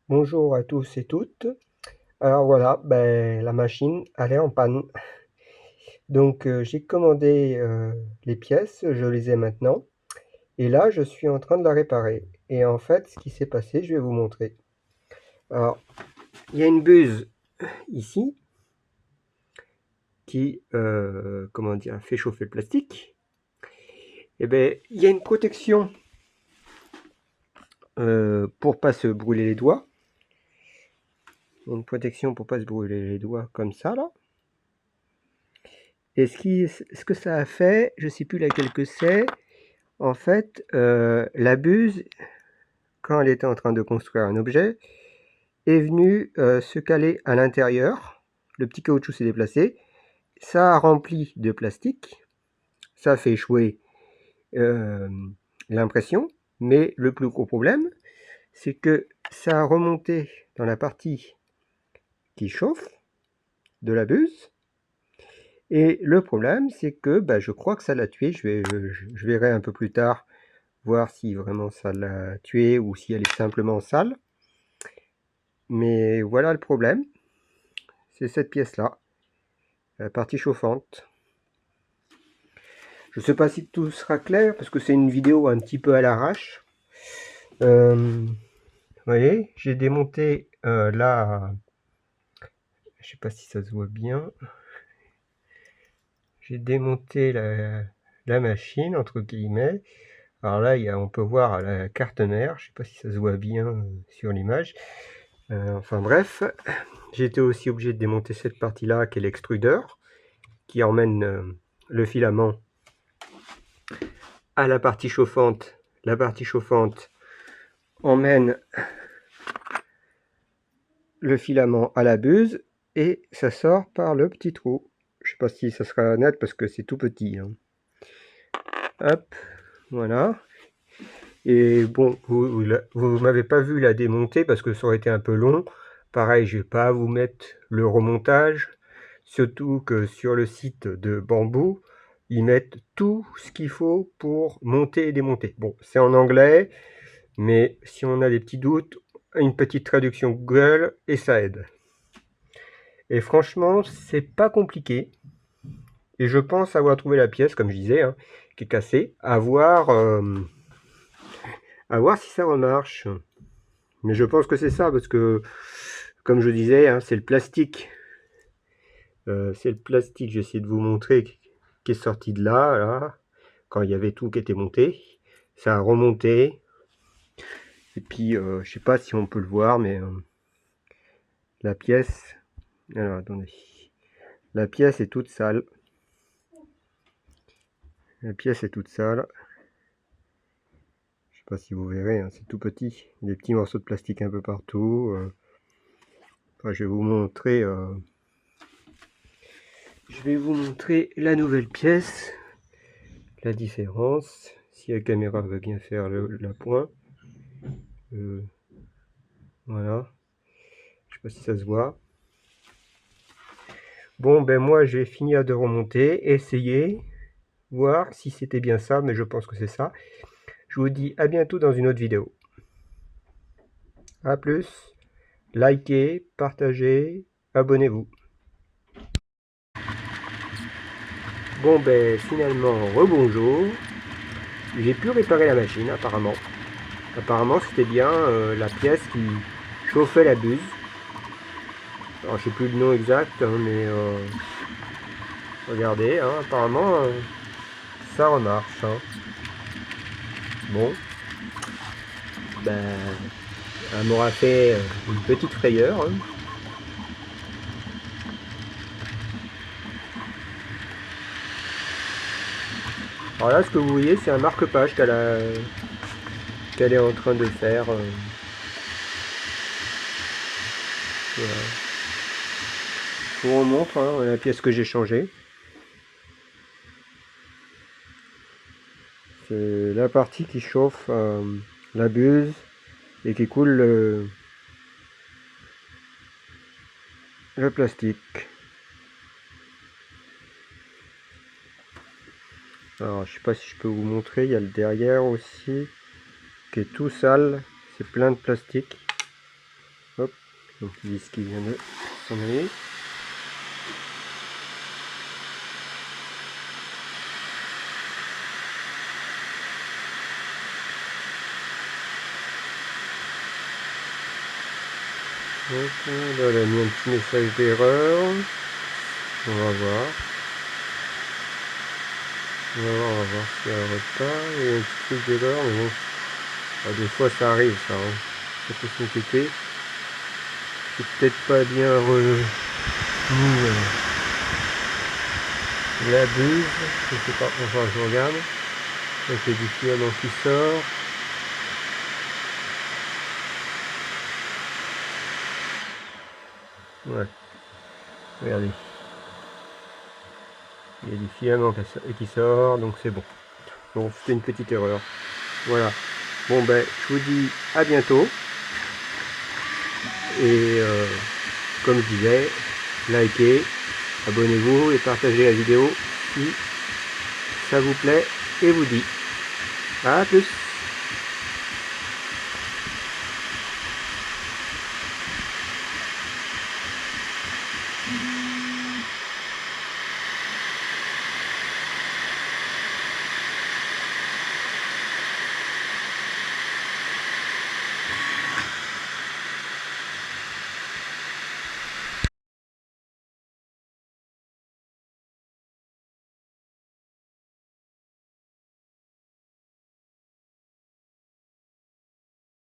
Bonjour à tous et toutes. Alors voilà, la machine, elle est en panne. Donc j'ai commandé les pièces, je les ai maintenant. Et là, je suis en train de la réparer. Et en fait, ce qui s'est passé, je vais vous montrer. Alors, il y a une buse ici qui, comment dire, fait chauffer le plastique. Et il y a une protection pour pas se brûler les doigts. Une protection pour pas se brûler les doigts comme ça, là. Et ce que ça a fait, je sais plus laquelle que c'est. En fait, la buse, quand elle était en train de construire un objet, est venue se caler à l'intérieur. Le petit caoutchouc s'est déplacé. Ça a rempli de plastique. Ça a fait échouer l'impression. Mais le plus gros problème, c'est que ça a remonté dans la partie qui chauffe de la buse. Et le problème, c'est que je crois que ça l'a tué. Je verrai un peu plus tard voir si vraiment ça l'a tué ou si elle est simplement sale. Mais voilà le problème. C'est cette pièce-là, la partie chauffante. Je ne sais pas si tout sera clair parce que c'est une vidéo un petit peu à l'arrache. Vous voyez, j'ai démonté là. Je sais pas si ça se voit bien. J'ai démonté la machine, entre guillemets. Alors là, on peut voir la carte mère. Je sais pas si ça se voit bien sur l'image. Enfin bref, j'ai été aussi obligé de démonter cette partie-là, qui est l'extrudeur, qui emmène le filament à la partie chauffante. La partie chauffante emmène le filament à la buse et ça sort par le petit trou. Je sais pas si ça sera net parce que c'est tout petit, hein. Hop, voilà. Et bon, vous m'avez pas vu la démonter parce que ça aurait été un peu long. Pareil, je vais pas vous mettre le remontage. Surtout que sur le site de Bamboo, ils mettent tout ce qu'il faut pour monter et démonter. Bon, c'est en anglais, mais si on a des petits doutes, une petite traduction Google et ça aide. Et franchement, c'est pas compliqué. Et je pense avoir trouvé la pièce, comme je disais, hein, qui est cassée. À voir si ça remarche. Mais je pense que c'est ça, parce que, comme je disais, hein, c'est le plastique. C'est le plastique, j'essaie de vous montrer, qui est sorti de là, quand il y avait tout qui était monté. Ça a remonté. Et puis, je sais pas si on peut le voir, mais la pièce... Alors, attendez. La pièce est toute sale. La pièce est toute sale. Je sais pas si vous verrez, hein, c'est tout petit. Des petits morceaux de plastique un peu partout. Enfin, je vais vous montrer... Je vais vous montrer la nouvelle pièce. La différence. Si la caméra veut bien faire la pointe. Voilà. Je sais pas si ça se voit. Bon, moi, je vais finir de remonter, essayer, voir si c'était bien ça, mais je pense que c'est ça. Je vous dis à bientôt dans une autre vidéo. A plus, likez, partagez, abonnez-vous. Bon, finalement, rebonjour. J'ai pu réparer la machine, apparemment. Apparemment, c'était bien la pièce qui chauffait la buse. Alors, je sais plus le nom exact, hein, mais regardez, hein, apparemment, ça remarche, hein. Bon, elle m'aura fait une petite frayeur, hein. Alors là, ce que vous voyez, c'est un marque-page qu'elle est en train de faire. Voilà. Je vous remontre, hein, la pièce que j'ai changée. C'est la partie qui chauffe la buse et qui coule le plastique. Alors, je sais pas si je peux vous montrer, il y a le derrière aussi qui est tout sale, c'est plein de plastique. Hop, donc le disque qui vient de s'en aller. Donc là, elle a mis un petit message d'erreur. On va voir. On va voir si elle repart. Il y a un petit truc d'erreur, mais bon. Ah, des fois ça arrive ça. Hein. Ça peut s'inquiéter. C'est peut-être pas bien mis la buse. Je sais pas, enfin je regarde. Donc il y a du filament qui sort. Ouais. Regardez. Il y a du filament qui sort, donc c'est bon. Bon, c'était une petite erreur. Voilà. Bon ben, je vous dis à bientôt. Et comme je disais, likez, abonnez-vous et partagez la vidéo si ça vous plaît et vous dit. À plus.